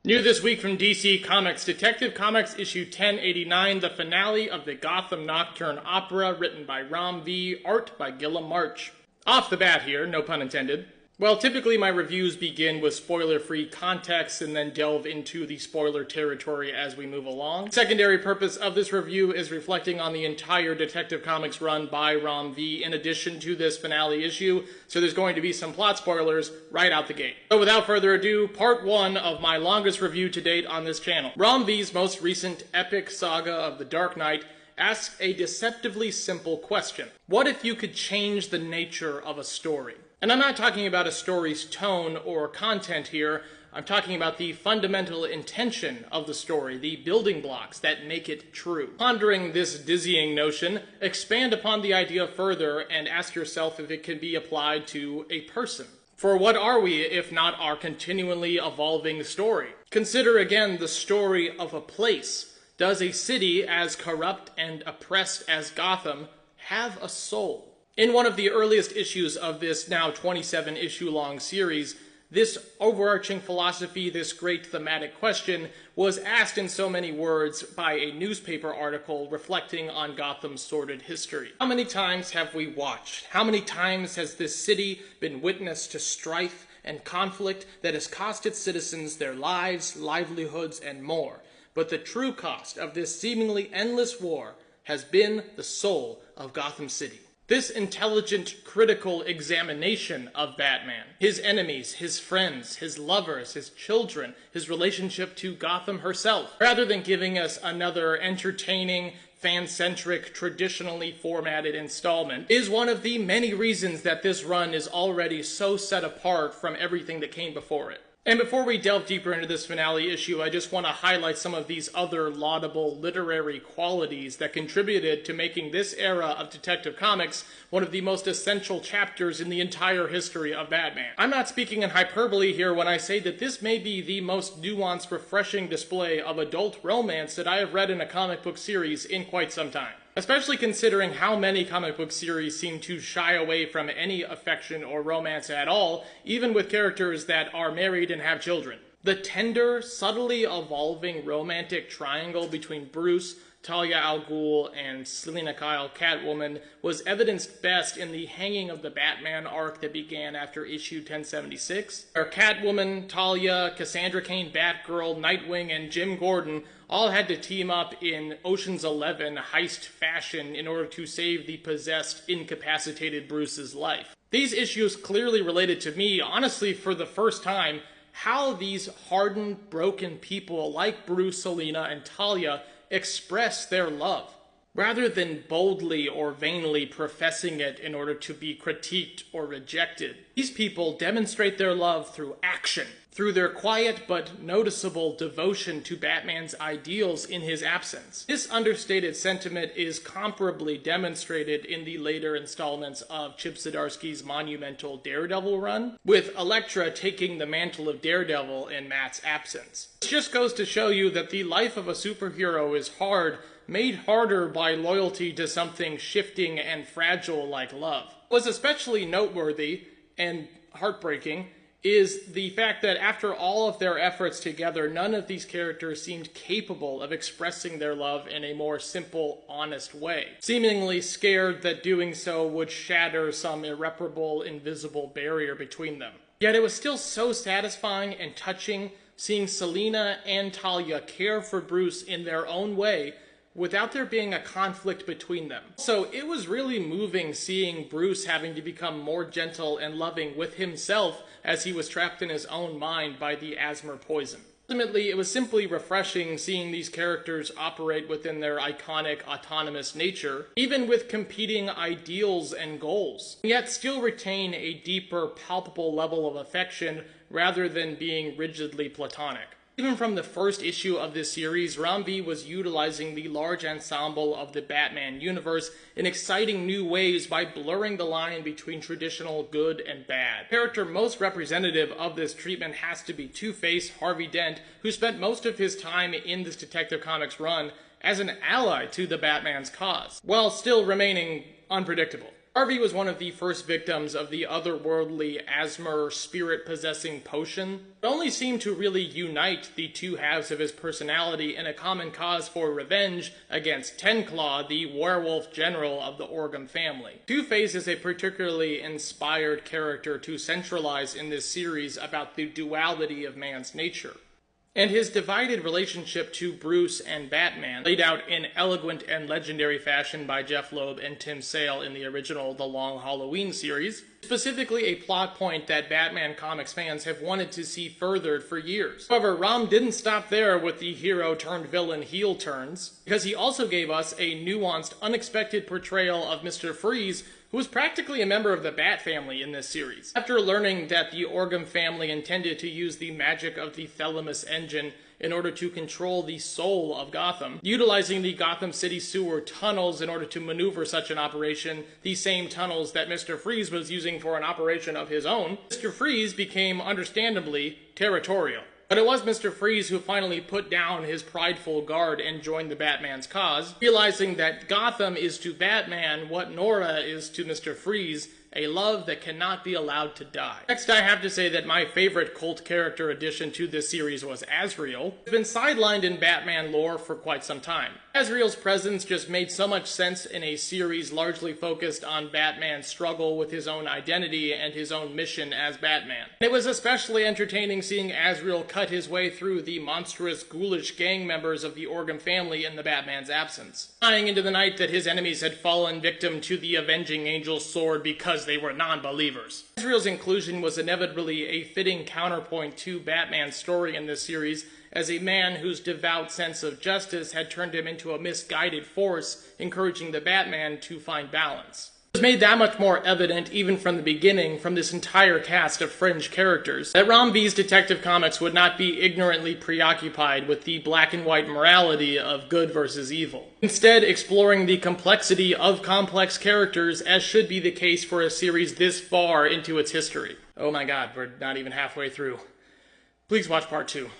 New this week from DC Comics, Detective Comics issue 1089, the finale of the Gotham Nocturne opera, written by Ram V, art by Gillum March. Off the bat here, no pun intended. Well, typically my reviews begin with spoiler-free context and then delve into the spoiler territory as we move along. The secondary purpose of this review is reflecting on the entire Detective Comics run by Ram V in addition to this finale issue, so there's going to be some plot spoilers right out the gate. So without further ado, part one of my longest review to date on this channel. Ram V's most recent epic saga of the Dark Knight asks a deceptively simple question. What if you could change the nature of a story? And I'm not talking about a story's tone or content here. I'm talking about the fundamental intention of the story, the building blocks that make it true. Pondering this dizzying notion, expand upon the idea further and ask yourself if it can be applied to a person. For what are we if not our continually evolving story? Consider again the story of a place. Does a city as corrupt and oppressed as Gotham have a soul? In one of the earliest issues of this now 27-issue-long series, this overarching philosophy, this great thematic question, was asked in so many words by a newspaper article reflecting on Gotham's sordid history. How many times have we watched? How many times has this city been witness to strife and conflict that has cost its citizens their lives, livelihoods, and more? But the true cost of this seemingly endless war has been the soul of Gotham City. This intelligent, critical examination of Batman, his enemies, his friends, his lovers, his children, his relationship to Gotham herself, rather than giving us another entertaining, fan-centric, traditionally formatted installment, is one of the many reasons that this run is already so set apart from everything that came before it. And before we delve deeper into this finale issue, I just want to highlight some of these other laudable literary qualities that contributed to making this era of Detective Comics one of the most essential chapters in the entire history of Batman. I'm not speaking in hyperbole here when I say that this may be the most nuanced, refreshing display of adult romance that I have read in a comic book series in quite some time. Especially considering how many comic book series seem to shy away from any affection or romance at all, even with characters that are married and have children. The tender, subtly evolving romantic triangle between Bruce, Talia al Ghul, and Selina Kyle, Catwoman, was evidenced best in the Hanging of the Batman arc that began after issue 1076, where Catwoman, Talia, Cassandra Cain, Batgirl, Nightwing, and Jim Gordon all had to team up in Ocean's 11 heist fashion in order to save the possessed, incapacitated Bruce's life. These issues clearly related to me, honestly, for the first time, how these hardened, broken people like Bruce, Selina, and Talia express their love, rather than boldly or vainly professing it in order to be critiqued or rejected. These people demonstrate their love through action, through their quiet but noticeable devotion to Batman's ideals in his absence. This understated sentiment is comparably demonstrated in the later installments of Chip Zdarsky's monumental Daredevil run, with Elektra taking the mantle of Daredevil in Matt's absence. This just goes to show you that the life of a superhero is hard, made harder by loyalty to something shifting and fragile like love. What's especially noteworthy and heartbreaking is the fact that after all of their efforts together, none of these characters seemed capable of expressing their love in a more simple, honest way, seemingly scared that doing so would shatter some irreparable, invisible barrier between them. Yet it was still so satisfying and touching seeing Selina and Talia care for Bruce in their own way without there being a conflict between them. So it was really moving seeing Bruce having to become more gentle and loving with himself as he was trapped in his own mind by the asthma poison. Ultimately, it was simply refreshing seeing these characters operate within their iconic, autonomous nature, even with competing ideals and goals, yet still retain a deeper, palpable level of affection rather than being rigidly platonic. Even from the first issue of this series, Ram V was utilizing the large ensemble of the Batman universe in exciting new ways by blurring the line between traditional good and bad. The character most representative of this treatment has to be Two-Face Harvey Dent, who spent most of his time in this Detective Comics run as an ally to the Batman's cause, while still remaining unpredictable. Harvey was one of the first victims of the otherworldly Asmer spirit-possessing potion. It only seemed to really unite the two halves of his personality in a common cause for revenge against Tenclaw, the werewolf general of the Orgham family. Two-Face is a particularly inspired character to centralize in this series about the duality of man's nature. And his divided relationship to Bruce and Batman, laid out in eloquent and legendary fashion by Jeff Loeb and Tim Sale in the original The Long Halloween series, specifically a plot point that Batman comics fans have wanted to see furthered for years. However, Rom didn't stop there with the hero-turned-villain heel turns, because he also gave us a nuanced, unexpected portrayal of Mr. Freeze, who was practically a member of the Bat family in this series. After learning that the Orgham family intended to use the magic of the Thelamus engine in order to control the soul of Gotham, utilizing the Gotham City sewer tunnels in order to maneuver such an operation, the same tunnels that Mr. Freeze was using for an operation of his own, Mr. Freeze became, understandably, territorial. But it was Mr. Freeze who finally put down his prideful guard and joined the Batman's cause, realizing that Gotham is to Batman what Nora is to Mr. Freeze, a love that cannot be allowed to die. Next, I have to say that my favorite cult character addition to this series was Azrael. He's been sidelined in Batman lore for quite some time. Azrael's presence just made so much sense in a series largely focused on Batman's struggle with his own identity and his own mission as Batman. It was especially entertaining seeing Azrael cut his way through the monstrous, ghoulish gang members of the Orgham family in the Batman's absence, tying into the night that his enemies had fallen victim to the avenging angel's sword because they were non-believers. Azrael's inclusion was inevitably a fitting counterpoint to Batman's story in this series, as a man whose devout sense of justice had turned him into a misguided force, encouraging the Batman to find balance. It was made that much more evident, even from the beginning, from this entire cast of fringe characters, that Rom V's Detective Comics would not be ignorantly preoccupied with the black and white morality of good versus evil. Instead, exploring the complexity of complex characters, as should be the case for a series this far into its history. Oh my god, we're not even halfway through. Please watch part 2.